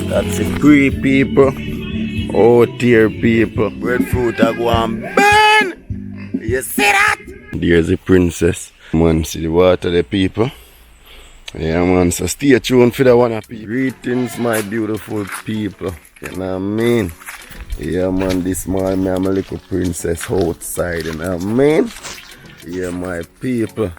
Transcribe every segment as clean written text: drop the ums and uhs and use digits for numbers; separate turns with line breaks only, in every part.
That's the pre people. Oh dear people. Breadfruit are going burn. You see that? There's the princess. Man, see the water the people. Yeah man, so stay tuned for that one of people. Greetings my beautiful people. You know what I mean? Yeah man, this morning me and my little princess outside, you know what I mean? Yeah my people.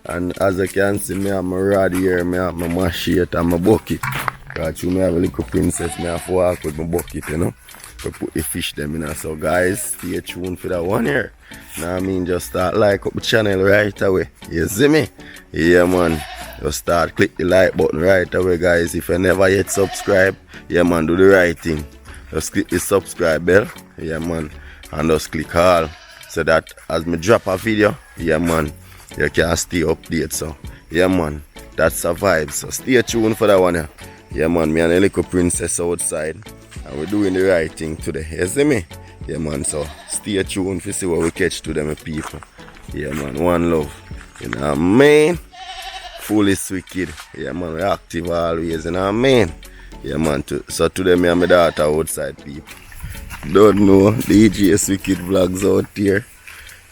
And as you can see, me have my rod here, me have my machete and my bucket. Because you me have a little princess, me have to walk with my bucket, you know. To put the fish them in. So guys, stay tuned for that one here. Know what I mean? Just start like up the channel right away. You see me? Yeah man. Just start click the like button right away guys. If you never yet subscribe, yeah man, do the right thing. Just click the subscribe bell. Yeah man. And just click all. So that as me drop a video, yeah man, you can stay updated. So yeah man, that's a vibe. So stay tuned for that one here. Yeah man, me and a little princess outside. And we're doing the right thing today. You see me? Yeah man, so stay tuned to see what we catch to them people. Yeah man, one love. You know what I mean? Fully SWICKED. Yeah man, we active always, you know what I mean? Yeah man, so today me and my daughter outside people. Don't know, DJ SWICKED vlogs out here.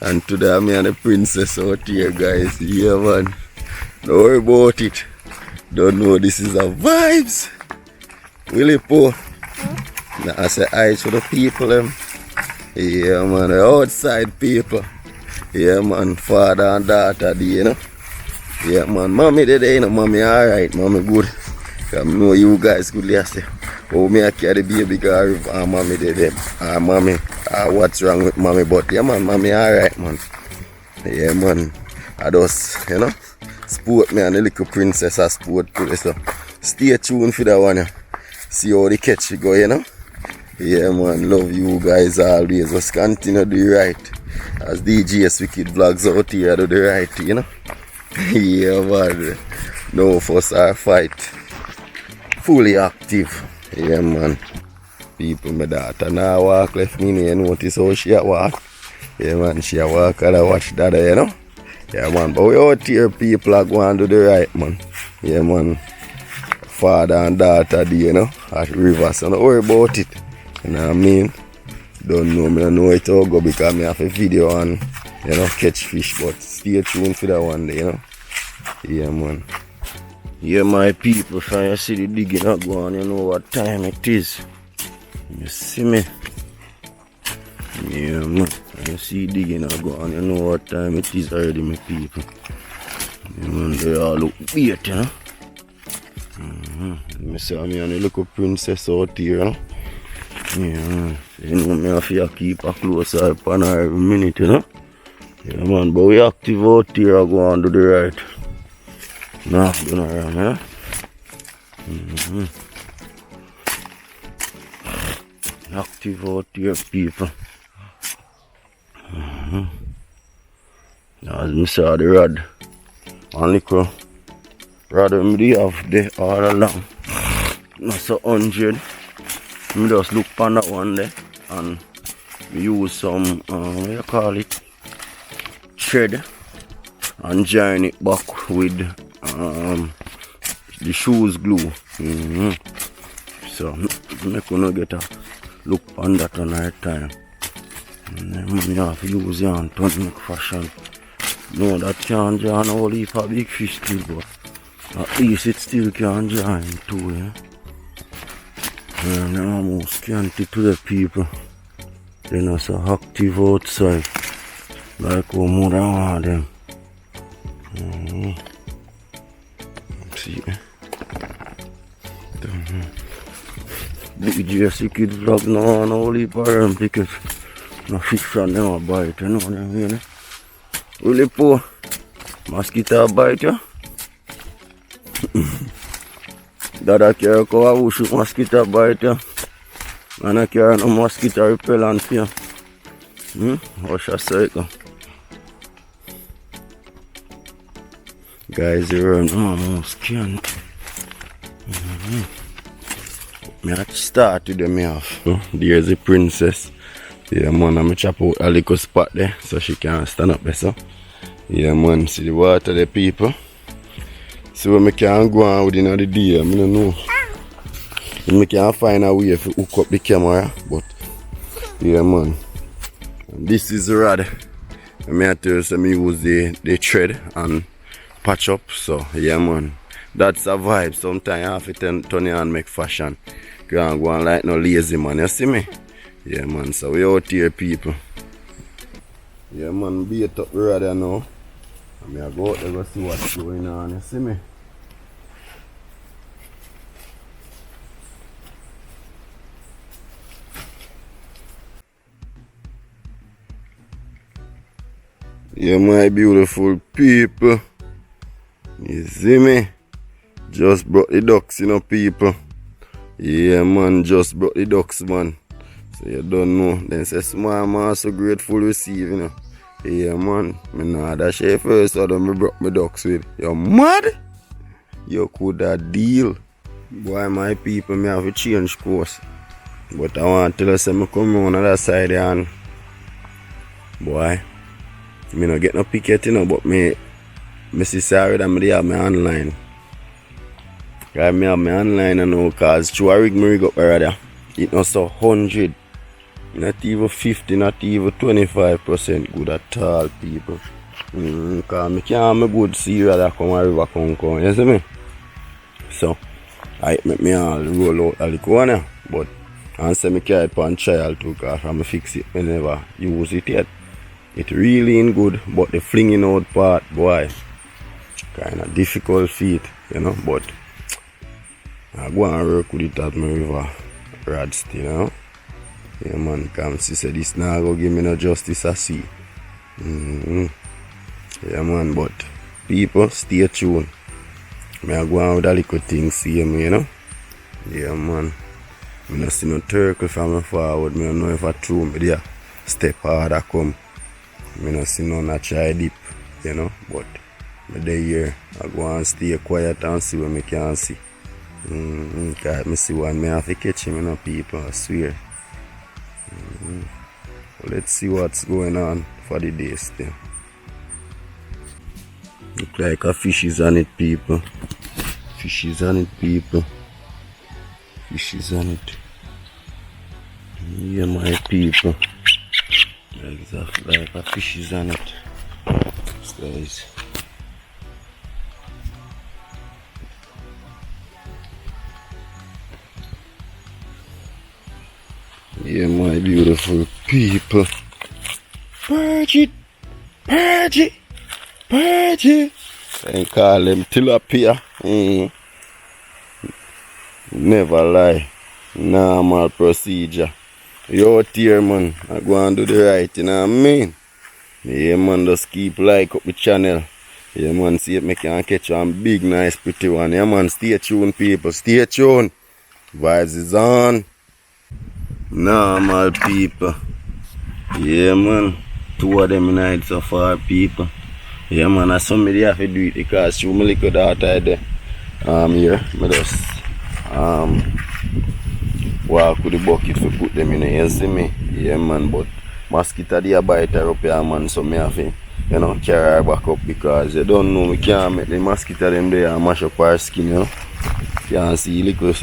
And today me and the princess out here guys. Yeah man, don't worry about it. Don't know, this is a vibes. Willie Po. Now I say hi to the people them. Yeah man, the outside people. Yeah man, father and daughter there, you know. Yeah man, mommy there, you know, mommy alright, mommy good. Cause I know you guys good say, oh me I carry the baby girl, mommy there, mommy, what's wrong with mommy, but yeah man, mommy alright man. Yeah man, I just, you know, sport me and the little princess I sport today, so stay tuned for that one, yeah. See how the catch go, you know. Yeah man, love you guys always. Just continue to do right. As DJ SWICKED vlogs out here, do the right, you know. Yeah man, no fuss or fight. Fully active. Yeah man. People, my daughter now walk left me, you notice how she walk. Yeah man, she walk and I watch that, you know. Yeah man, but we out here people are going to do the right man. Yeah man. Father and daughter there, you know, at river, so don't worry about it. You know what I mean? Don't know, me don't know it all go because me have a video and, you know, catch fish, but stay tuned for that one day, you know. Yeah man. Yeah my people, if you see the digging go on, you know what time it is. You see me? Yeah man. You see digging go on, you know what time it is already, my people. Yeah man, they all look weird, you know. Me see me and the little princess out here, you know. Yeah, you know me have to keep a close eye upon her every minute, you know. Yeah man, but we active out here, I go and do the right. Nah, do not wrong, yeah. Active out here, people. As me saw the rod, and little rod me have there all along. Not so 100. I just look on that one there and use some, what you call it, thread and join it back with the shoes glue. So, make you get a look on that on our time. And then you have to use your hand to make fashion. No, that can't join a whole heap of big fish still, but at least it still can join too, yeah. And I'm almost scanty to the people. Then I so active outside. Like how more than one of them. See. DJ SWICKED vlog now and all the parent because no fish from them bite, you know what I mean? Really poor. Mosquito bite you? That I carry a cover who shoot mosquito bite you. And I carry no mosquito repellent for you. What's your cycle? Guys, you're almost can't. I have to start with them off. There's the princess. Yeah man, I'm chop out a little spot there so she can stand up there. So. Yeah man, see the water there people. So we can go on within the day, I don't know. We can't find a way to hook up the camera, but yeah man. And this is the rod. I may tell you some use the thread and patch up. So yeah man. That's a vibe. Sometimes you have to turn it on and make fashion. You can't go on like no lazy man, you see me? Yeah man, so we out here people. Yeah man, bait up the rod now. And I go out there go see what's going on, you see me? Yeah, my beautiful people. You see me? Just brought the ducks, you know, people. Yeah, man, just brought the ducks, man. So you don't know. Then say, small man, so grateful receive, you know. Yeah, man. Me nah that shit first, so then me brought my ducks with. You mad? You could have deal. Boy, my people, me have to change course. But I want to tell you, say, me come on the other side, and boy. Me no get no picket, you know, but me see sorry that me have my online. Cause me have my online and know, cause through a rig me rig up already. It not so 100, not even 50, not even 25% good at all, people. Cause me can't have my good cereal that come a river come, you see me? So, I make me all roll out a little one, but I say me carry it on trial too, cause I fix it, I never use it yet. It really ain't good, but the flinging out part, boy, kind of difficult feat, you know, but I go and work with it at my river rod still, you know. Yeah man, come see say this now go give me no justice I see. Yeah man, but people stay tuned. I go on with a little thing see me, you know. Yeah man. I don't see no turkey from me forward, I don't know if I throw me there. Step harder come. I don't see none a try deep, you know, but I dey here. I go and stay quiet and see what I can see. Cause I see one I have to catch him, you know, people, I swear. Let's see what's going on for the day still. Look like a fish is on it, people. Fish is on it, people. Fish is on it. Yeah, my people. Exactly like a fish is on it. Guys. Yeah, my beautiful people. Purge it. Purge it. Purge it. They call them tilapia. Never lie. Normal procedure. You out here, man. I go and do the right, you know what I mean? Yeah, man, just keep like up the channel. Yeah, man, see if I can catch one big, nice, pretty one. Yeah, man, stay tuned, people. Stay tuned. Vibes is on. Normal people. Yeah, man. 2 of them night so far, people. Yeah, man, I saw me have to do it because she my little daughter there. Here, I just walk with the bucket to put them in the you see me? Yeah man, but mosquito they bite her up here man, so me have to, you know, carry her back up because you don't know, we can't make the mosquito them there and mash up her skin, you know. You can see little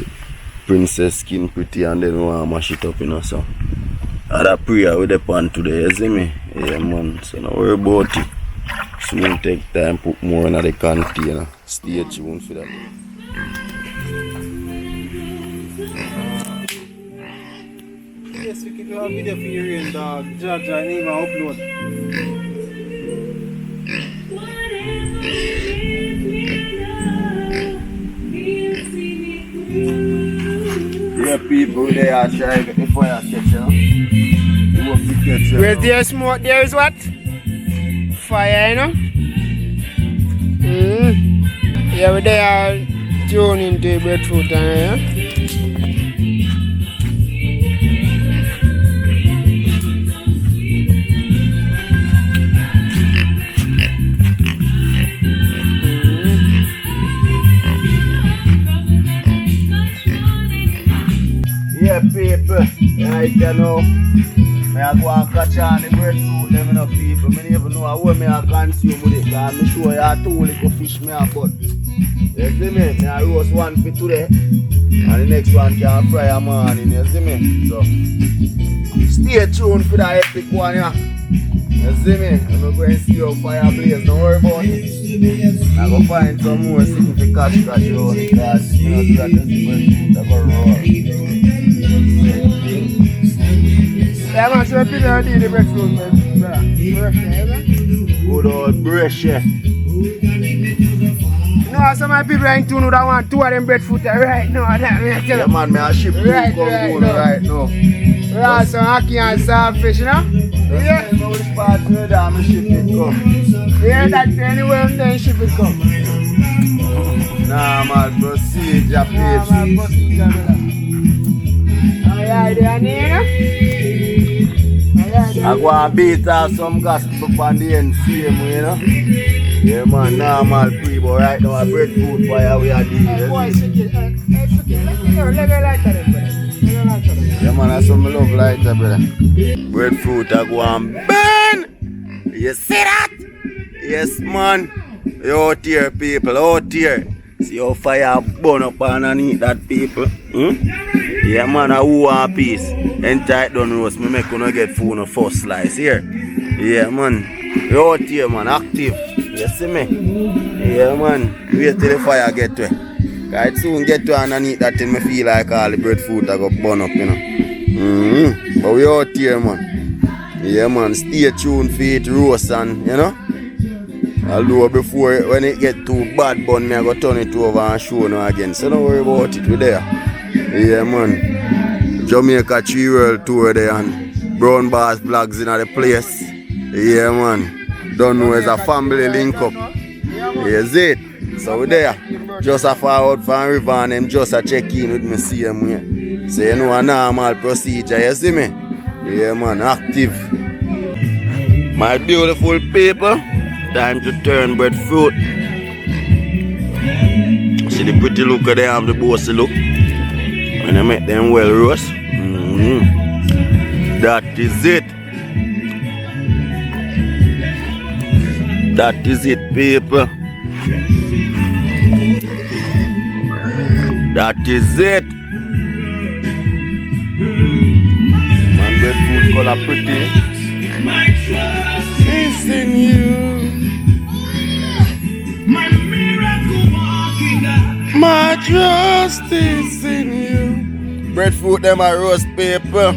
princess skin pretty and then we want to mash it up, you know, so I had a prayer with the pan today, you see me? Yeah man, so don't worry about it. Soon take time, put more in the container. Stay tuned for that.
Yes, we can do a video for your own dog. Jaja, I need my upload.
Yeah, people, they are trying to get the fire catcher. You want to catch
Where's the smoke? There is what? Fire, you know? Yeah, they are tuning into Breadfruit, yeah?
Yeah, people, right you know, I go and catch on the breadfruit, them you know, people. I don't even know how me I consume with it, because I'm sure you have 2 little fish me have, but you see me, I roast one for today, And the next one can fry a morning, you see me? So stay tuned for that epic one, yeah. You see me? I'm going to see how fire blaze, don't worry about it. I'm going to find some more significant catch on it, because you know that is the breadfruit
Yeah, man, so people are doing the breadfruit, man.
good old brush, yeah.
No, some of my people ain't too know that want two of them breadfruit right now. That me tell
Yeah,
you.
man, I ship two
Right
now.
We have some ackee and saltfish, you know?
Yeah. I know which part of the dam ship it come.
Yeah, that's anywhere then ship it come.
Nah, man, proceed your
Yeah, man,
page.
proceed, brother. Oh, yeah, they are near,
I go and beat off some gossip on the end, same way, you know? Yeah, man, normal pre, but right now, a breadfruit fire we are doing.
boy, SWICKED. Let me light that, brother.
Yeah, man, that's some love lighter, brother. Breadfruit, I go and burn! You see that? Yes, man. You out here, people, out here. See how fire burn up underneath that, people. Yeah, man, I who want peace. Entire done roast, me make you get food on first slice here. Yeah, man. You out here, man, active. You see me? Yeah, man. Wait till the fire get to it. It soon get to underneath that thing, me feel like all the breadfruit I go burn up, you know. But we out here, man. Yeah, man. Stay tuned for it roast and, you know. Although before, when it get too bad bun, me I go turn it over and show you again. So don't worry about it, we there. Yeah, man. Jamaica 3 World Tour there and Brown Bars vlogs in the place. Yeah, man. Don't know as a family link up. Yes, it. So we there. Just a forward from river and them just a check in with me same way. So you know a normal procedure, you see me? Yeah, man, active. My beautiful people, time to turn breadfruit. See the pretty look of them, the bossy look. When I make them well roast. That is it. That is it, people. That is it. Man, breadfruit color pretty.
My trust is in you. My miracle walking God.
My trust is in you. Breadfruit, them are roast paper.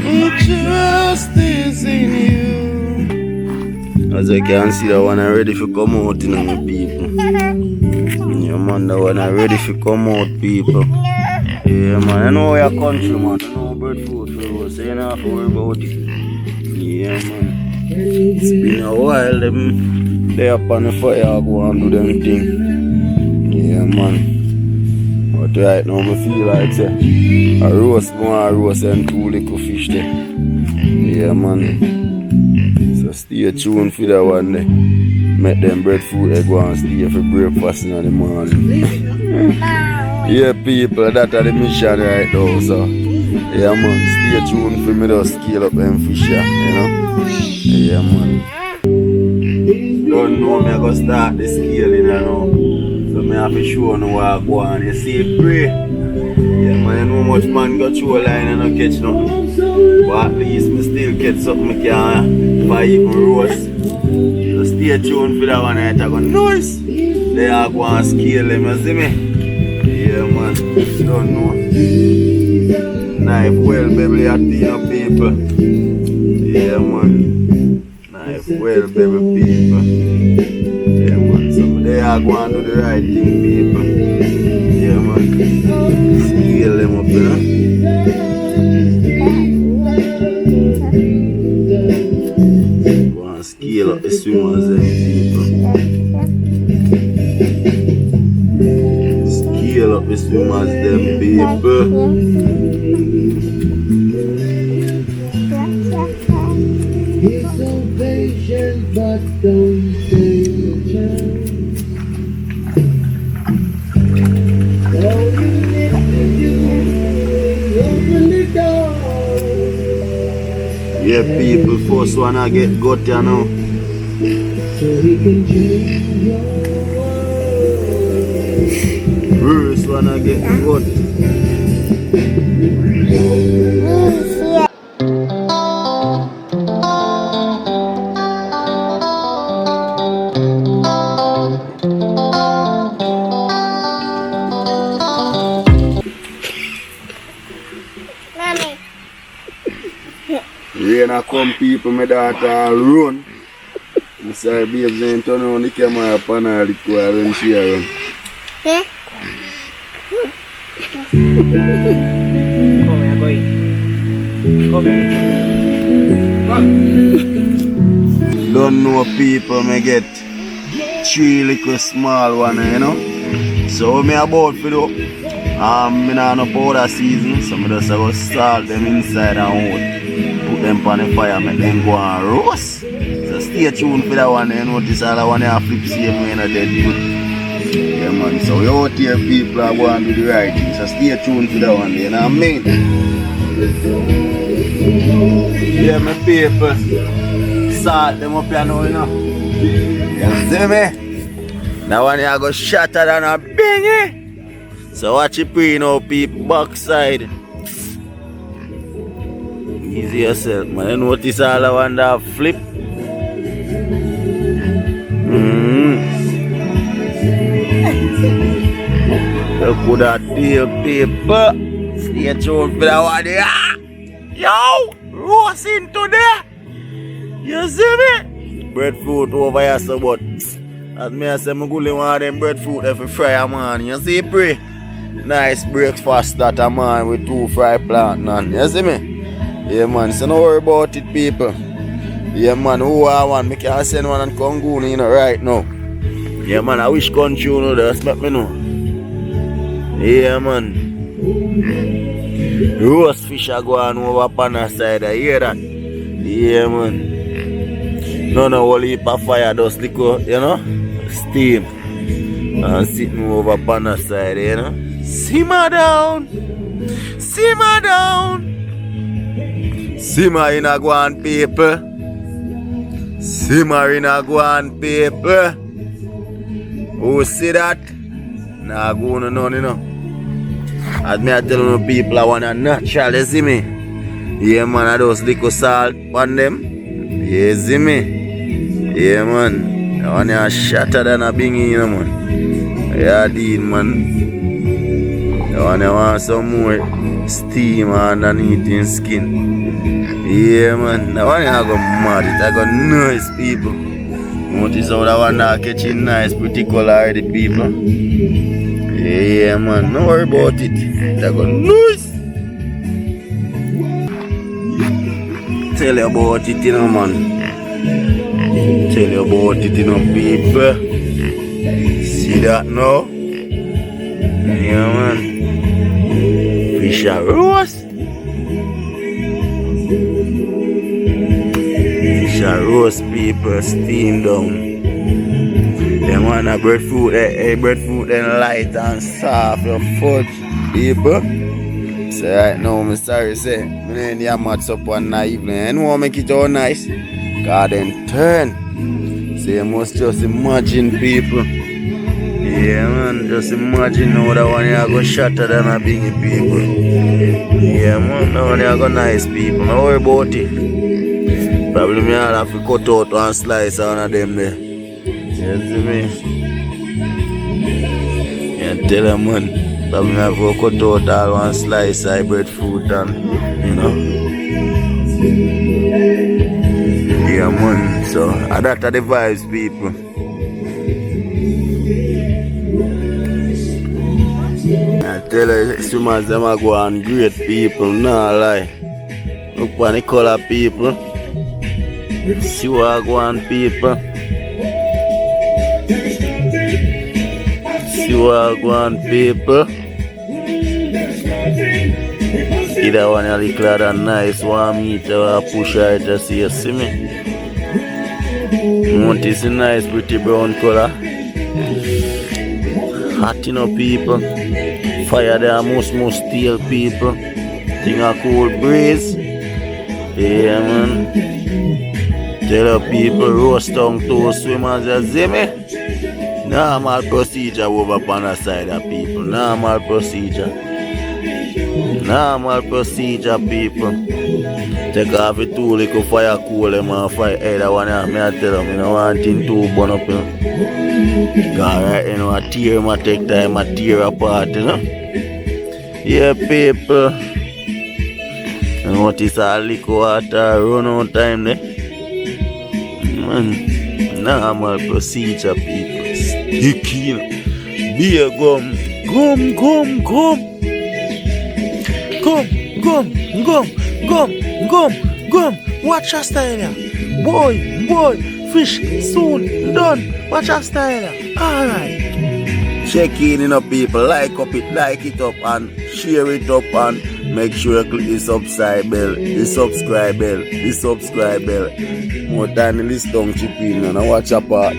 My trust is in you. As you can see, that one are ready for come out, you know, my people. Yeah, man, that one are ready for come out, people. Yeah, man, I know your country, man. I know breadfruit, so you don't have to worry about it. Yeah, man. It's been a while, them they up on the fire, go and do them thing. Yeah, man. But right now, I feel like say, a roast and 2 little fish there. Yeah, man. So stay tuned for that one there. Make them breadfruit, they go and stay for breakfast in the morning. Yeah, people, that's the mission right now, so. Yeah, man, stay tuned for me to scale up them fish, you know. Yeah, man. Don't know me, I go start the scaling, you know. So me have to show you what I go on. You see, pray. Yeah, man, you know much man got through a line and not catch nothing. But at least me still catch something I can buy even roast. So stay tuned for that one. I go nice. They are going to scale them, you see me? Yeah, man. Don't know. Knife well, baby, at the people. Yeah, man. Knife well, baby, people. Yeah, man. So they are going to do the right thing, people. Yeah, man. Scale them up, you know. Go and scale up the swimmers, people. Scale up the swimmers, them people.
He's so patient, but don't take a chance.
Yeah, people, first one I get got you now.
So he can change your world.
First one I get good. Rain a come, people, my daughter run. I say, babes, then turn on the camera upon her while when she run.
Come here, boy. Come here.
Don't know people, me get 3 little small one, you know. So me about for do. Me not no powder season, so me just go salt them inside and out. Put them on the fire, make them go and roast. So stay tuned for that one, you notice all that one have flip same way in a dead good. Yeah man, so we out here people are going to do the right thing, so stay tuned for that one, you know what I mean? Yeah my people, salt them up here now, you know. You see me? That one here go shatter than a bingy. So watch it pre now people, backside. Easy yourself, man. You notice all I want that flip. Look at that deal, people. Stay tuned for that one there. Yo! Roast into there. You see me? Breadfruit over here, so but as me I say, I'm going to want them breadfruit every Friday, man. You see, pre? Nice breakfast that a man with 2 fry plantain. You see me? Yeah man, so don't worry about it people. Yeah man, who I want, me can send one and come go in right now. Yeah man, I wish country you know that, let me know. Yeah man. Roast fish are going over upon the side, I hear that? Yeah man. No whole heap of fire, just little, you know, steam. And sitting over upon the side, you know. Simmer down! Simmer down! Simmer in a guan people. Simmer in a guan people. Who see that? Nah go no none, you know. As me I tell you people I want a natural, you see me? Yeah man, I just little salt on them. You see me? Yeah man. I want a shatter than a bingy, you know man. Yeah deed man. I want some more steam underneath your skin. Yeah man, that one I go mad, it I go nice people. Notice how that one now catching nice, pretty color already people. Yeah man, don't worry about it, that go nice. Tell you about it, you know man. Tell you about it, you know people. See that now? Yeah man. Fish a roast. Fish a roast people, steam down. Them want a breadfruit, breadfruit then light and soft your fudge people. So right now I'm sorry say, I need to match up one evening. I know make it all nice. God then turn. So you must just imagine people. Yeah man, just imagine now that one here go shatter than a big people. Yeah man, that one here go nice people. Don't worry about it. Probably me I'll have to cut out one slice one of them there. You see me? Yeah, tell them man. Probably me have to cut out all one slice of breadfruit and, you know. Yeah man, so that's the vibes people. I tell you, swimmers them are going great people, nah lie. Look for the color people. See what I go on people. See what I go on people. Either one a little and nice one meat or push right to see you see me. Notice the nice pretty brown color. Hot you know people. Fire there most steel people. Thing a cool breeze. Yeah man. Tell the people roast down to swimmers, you see me? Normal procedure over on the side of people. Normal procedure. Normal procedure, people. Take off the two little fire cool them and fire either one of me. I tell them, I don't want him to burn up. Cause right, you know, I tear him, I take time, I tear apart, you know. Yeah, people. You notice a liquor water run out time there. Man, normal procedure, people. Sticky, you know. Beer gum. Gum. Watch your style here. Boy, fish soon done. Watch your style here. Alright. Check in, you know, people. Like it up and share it up and make sure you click the subscribe bell. The subscribe bell. More than this tongue chip in and watch your part.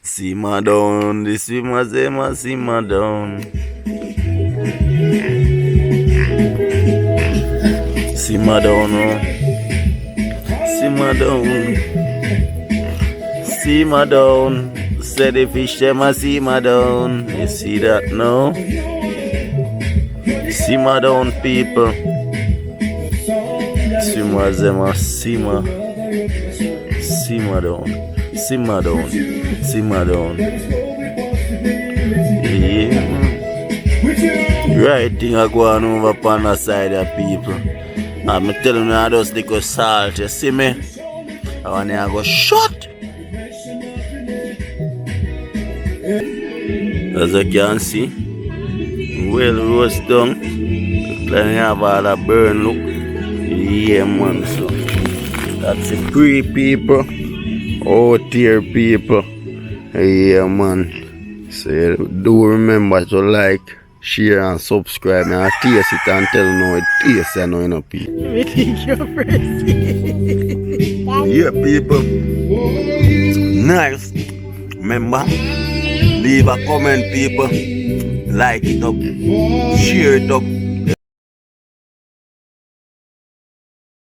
Simmer down, the swimmer zema, simmer down. Simmer down, oh. Simmer down. Say the fish them a simmer down. You see that now? Simmer down, people. Swimmer zema, simmer down. Simmer down. Yeah. Right thing I go on over upon the side of people. I'm telling you I just little salt, you see me? I want to go shut. As you can see, well roast down. Then you have all that burn look. Yeah, man, so that's the pre people. Oh dear people. Yeah, man. So do remember to like, share and subscribe and I taste it and tell no it tastes and no, you know, people.
I think you're crazy.
Yeah, people. Nice. Remember, leave a comment, people. Like it up, share it up.